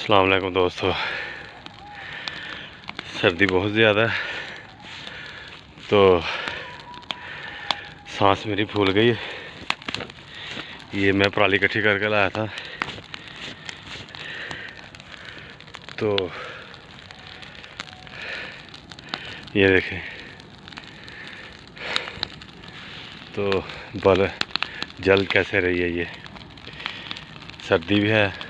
अस्सलाम वालेकुम दोस्तों। सर्दी बहुत ज़्यादा है तो सांस मेरी फूल गई। ये मैं पराली इकट्ठी करके लाया था तो ये देखें तो बल जल कैसे रही है। ये सर्दी भी है,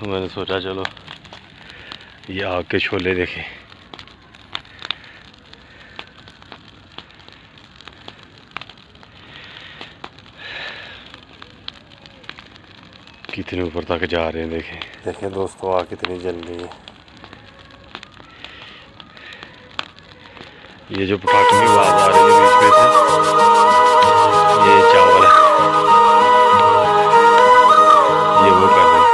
मैंने सोचा चलो ये आग के शोले देखें। कितने ऊपर तक जा रहे हैं। देखें दोस्तों, आग कितनी जल रही है। ये जो पटाखे की आवाज़ आ रही है बीच में से, ये चावल है, ये वो कर रहे हैं।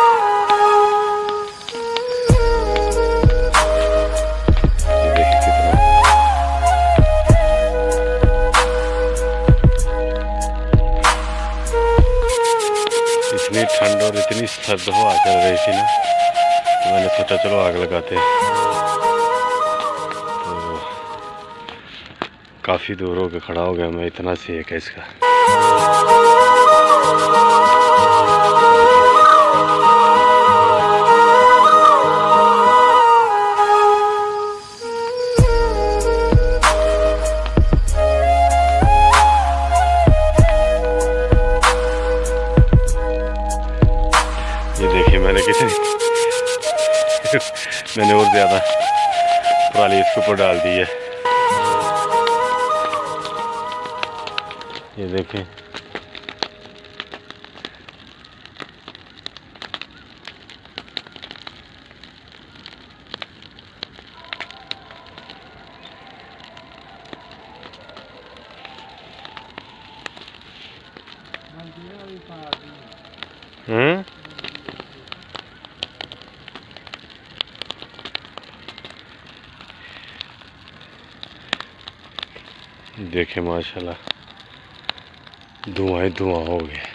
ये देखिए कितना इतनी ठंड और इतनी सर्द हवा चल रही थी ना, तो मैंने सोचा चलो आग लगाते हैं। तो काफ़ी दूर होकर खड़ा हो गया मैं, इतना सेक है इसका। ये देखिए मैंने मैंने और ज़्यादा पराली इसके ऊपर डाल दी है। ये देखें देखें माशाल्लाह धुआं ही धुआं हो गया।